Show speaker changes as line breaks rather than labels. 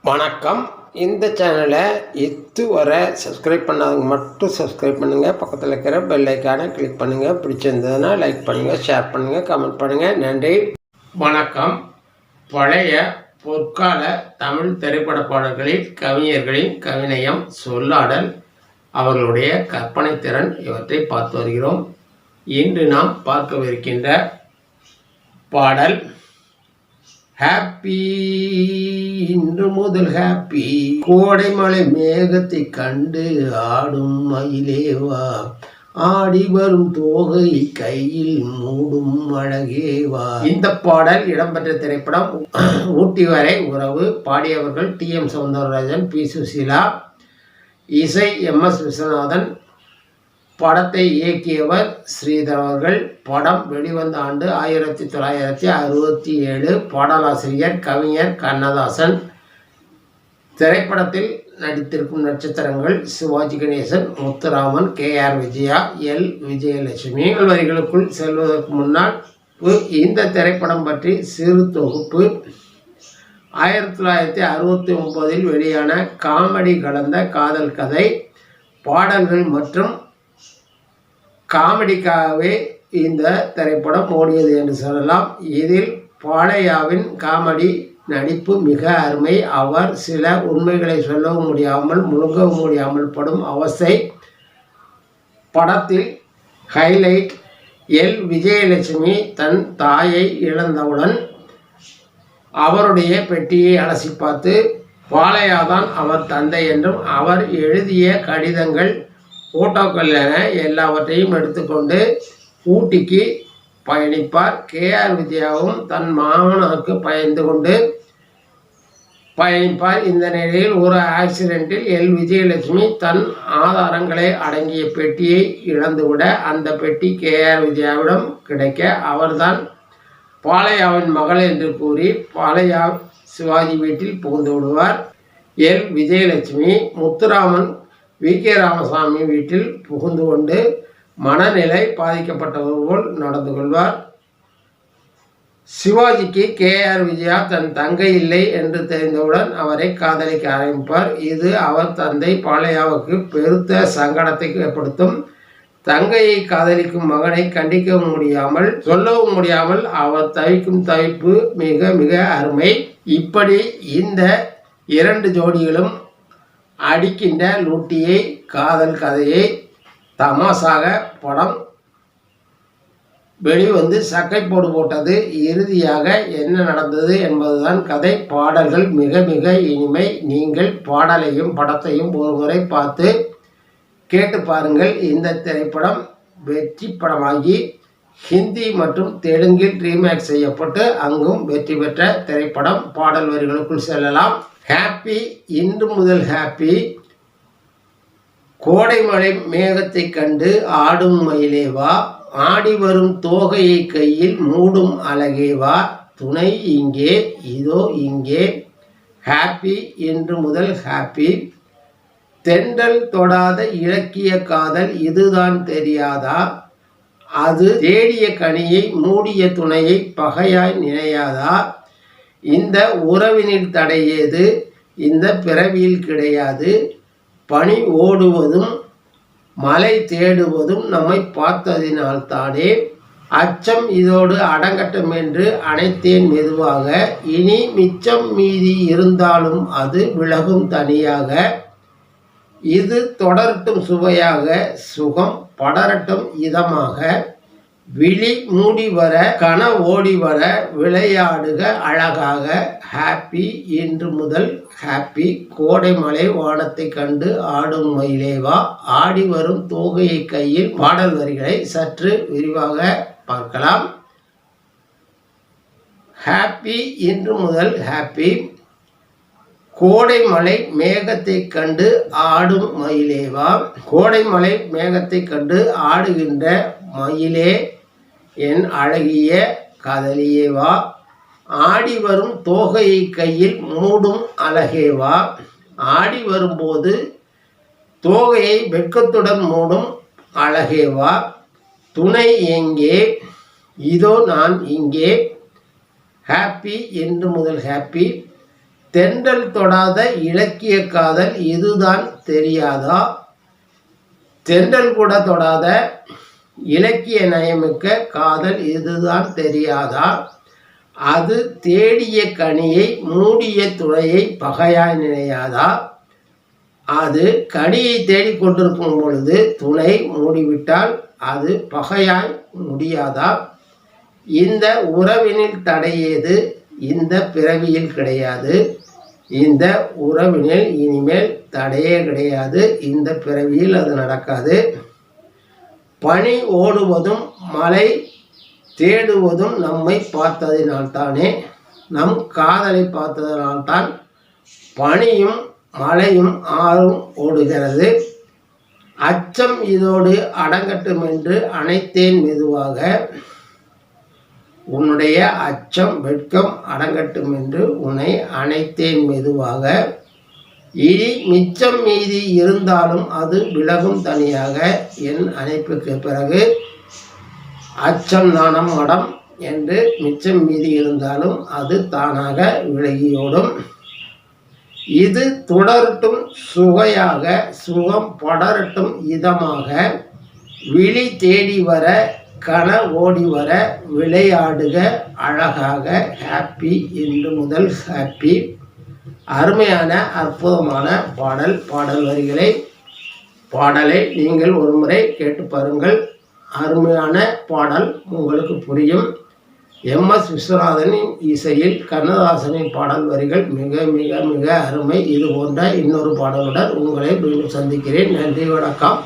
வணக்கம். இந்த சேனலை இதுவரை சப்ஸ்கிரைப் பண்ணாதவங்க மட்டும் சப்ஸ்கிரைப் பண்ணுங்கள். பக்கத்தில் இருக்கிற பெல் ஐக்கானை கிளிக் பண்ணுங்கள். பிடிச்சிருந்ததுன்னா லைக் பண்ணுங்கள், ஷேர் பண்ணுங்கள், கமெண்ட் பண்ணுங்கள். நன்றி. வணக்கம். பழைய பொற்கால தமிழ் திரைப்பட பாடல்களில் கவிஞர்களின் கவிநயம், சொல்லாடல், அவர்களுடைய கற்பனை திறன் இவற்றை பார்த்து வருகிறோம். இன்று நாம் பார்க்கவிருக்கின்ற பாடல் ஹாப்பி. இன்று முதல் ஹாப்பி. கோடை மழை மேகத்தை கண்டு ஆடும் மயிலேவா, ஆடி வரும் தோகை கையில் மூடும் அழகேவா. இந்த பாடல் இடம்பெற்ற திரைப்படம் ஊட்டி வரை உறவு. பாடியவர்கள் TM சௌந்தரராஜன், P சுசீலா. இசை MS விஸ்வநாதன். படத்தை இயக்கியவர் ஸ்ரீதர் அவர்கள். படம் வெளிவந்த ஆண்டு 1967. பாடலாசிரியர் கவிஞர் கண்ணதாசன். திரைப்படத்தில் நடித்திருக்கும் நட்சத்திரங்கள் சிவாஜி கணேசன், முத்துராமன், KR விஜயா, L விஜயலட்சுமி. வரிகளுக்குள் செல்வதற்கு முன்னால் இந்த திரைப்படம் பற்றி சிறு தொகுப்பு. 1969 வெளியான காமெடி கலந்த காதல் கதை. பாடல்கள் மற்றும் காமெடிக்காகவே இந்த திரைப்படம் ஓடியது என்று சொல்லலாம். இதில் பாலையாவின் காமெடி நடிப்பு மிக அருமை. அவர் சில உண்மைகளை சொல்லவும் முடியாமல் முழுங்கவும் முடியாமல் படும் அவஸ்தை. படத்தில் ஹைலைட் L விஜயலட்சுமி தன் தாயை இழந்தவுடன் அவருடைய பெட்டியை அலசி பார்த்து பாலையாதான் அவர் தந்தை என்றும் அவர் எழுதிய கடிதங்கள், ஃபோட்டோக்கள் என எல்லாவற்றையும் எடுத்துக்கொண்டு ஊட்டிக்கு பயணிப்பார். KR விஜயாவும் தன் மாமனாருக்கு பயந்து கொண்டு பயணிப்பார். இந்த நிலையில் ஒரு ஆக்சிடென்ட்டில் L விஜயலட்சுமி தன் ஆதாரங்களை அடங்கிய பெட்டியை இழந்துவிட அந்த பெட்டி KR விஜயாவிடம் கிடைக்க அவர்தான் பாலையாவின் மகள் என்று கூறி பாலையா சிவாஜி வீட்டில் புகுந்து விடுவார். L விஜயலட்சுமி முத்துராமன் VK ராமசாமி வீட்டில் புகுந்து கொண்டு மனநிலை பாதிக்கப்பட்டவர் போல் நடந்து கொள்வார். சிவாஜிக்கு KR விஜயா தன் தங்கை இல்லை என்று தெரிந்தவுடன் அவரை காதலிக்க ஆரம்பிப்பார். இது அவர் தந்தை பாலையாவுக்கு பெருத்த சங்கடத்தை ஏற்படுத்தும். தங்கையை காதலிக்கும் மகனை கண்டிக்கவும் முடியாமல் சொல்லவும் முடியாமல் அவர் தவிக்கும் தவிப்பு மிக மிக அருமை. இப்படி இந்த இரண்டு ஜோடிகளும் அடிக்கின்ற லூட்டியை, காதல் கதையை தமாசாக படம் வெளிவந்து சக்கைப்போடு போட்டது. இறுதியாக என்ன நடந்தது என்பதுதான் கதை. பாடல்கள் மிக மிக இனிமை. நீங்கள் பாடலையும் படத்தையும் ஒருமுறை பார்த்து கேட்டு பாருங்கள். இந்த திரைப்படம் வெற்றி படமாகி ஹிந்தி மற்றும் தெலுங்கில் ரீமேக் செய்யப்பட்டு அங்கும் வெற்றி பெற்ற திரைப்படம். பாடல் வரிகளுக்குள் செல்லலாம். ஹாப்பி. இன்று முதல் ஹாப்பி. கோடை மழை மேகத்தை கண்டு ஆடும் மயிலேவா, ஆடி வரும் தோகையை கையில் மூடும் அழகேவா, துணை இங்கே இதோ இங்கே. ஹாப்பி. இன்று முதல் ஹாப்பி. தென்றல் தொடாத இலக்கிய காதல் இதுதான் தெரியாதா, அது தேடிய கனியை மூடிய துணையை பகையாய் நினையாதா, இந்த உறவினில் தடையேது இந்த பிறவியில் கிடையாது, பனி ஓடுவதும் மலை தேடுவதும் நம்மை பார்த்ததினால்தானே, அச்சம் இதோடு அடங்கட்டும் என்று அணைத்தேன் மெதுவாக, இனி மிச்சம் மீதி இருந்தாலும் அது விலகும் தனியாக, இது தொடரட்டும் சுவையாக, சுகம் படரட்டும் இதமாக, விழி மூடி வர கன ஓடி வர விளையாடுக அழகாக. ஹாப்பி. இன்று முதல் ஹாப்பி. கோடை மலை வானத்தை கண்டு ஆடும் மயிலேவா, ஆடி வரும் தோகையை கையில். பாடல் வரிகளை சற்று விரிவாக பார்க்கலாம். ஹாப்பி. இன்று முதல் ஹாப்பி. கோடை மலை மேகத்தை கண்டு ஆடும் மயிலேவா, கோடை மலை மேகத்தை கண்டு ஆடுகின்ற மயிலே என் அழகிய காதலியேவா, ஆடி வரும் தோகையை கையில் மூடும் அழகேவா, ஆடி வரும்போது தோகையை வெட்கத்துடன் மூடும் அழகேவா, துணை எங்கே இதோ நான் இங்கே. ஹாப்பி. இன்று முதல் ஹாப்பி. தென்றல் தொடாத இலக்கிய காதல் இதுதான் தெரியாதா? தென்றல் கூட தொடாத இலக்கிய நயமிக்க காதல் இதுதான் தெரியாதா? அது தேடிய கனியை மூடிய துணையை பகையாய் நினையாதா? அது கனியை தேடிக்கொண்டிருக்கும் பொழுது துணை மூடிவிட்டால் அது பகையாய் முடியாதா? இந்த உறவினில் தடையேது இந்த பிறவியில் கிடையாது. இந்த உறவினில் இனிமேல் தடையே கிடையாது. இந்த பிறவியில் அது நடக்காது. பனி ஓடுவதும் மலை தேடுவதும் நம்மை பார்த்ததினால்தானே. நம் காதலை பார்த்ததனால்தான் பனியும் மலையும் ஆறும் ஓடுகிறது. அச்சம் இதோடு அடங்கட்டும் என்று அணைத்தேன் மெதுவாக. உன்னுடைய அச்சம் வெட்கம் அடங்கட்டும் என்று உன்னை அணைத்தேன் மெதுவாக. இனி மிச்சம் மீதி இருந்தாலும் அது விலகும் தனியாக. என் அணைப்புக்கு பிறகு அச்சம் நாணம் மடம் என்று மிச்சம் மீதி இருந்தாலும் அது தானாக விலகியோடும். இது தொடரட்டும் சுவையாக, சுகம் படரட்டும் இதமாக. விழி தேடி வர கன ஓடி வர விளையாடுக அழகாக. ஹாப்பி இன்று முதல் ஹாப்பி. அருமையான அற்புதமான பாடல் பாடலை நீங்கள் ஒரு முறை கேட்டு பாருங்கள். அருமையான பாடல் உங்களுக்கு புரியும். MS விஸ்வநாதனின் இசையில் கண்ணதாசனின் பாடல் வரிகள் மிக மிக மிக அருமை. இது போன்ற இன்னொரு பாடலுடன் உங்களை மீண்டும் சந்திக்கிறேன். நன்றி, வணக்கம்.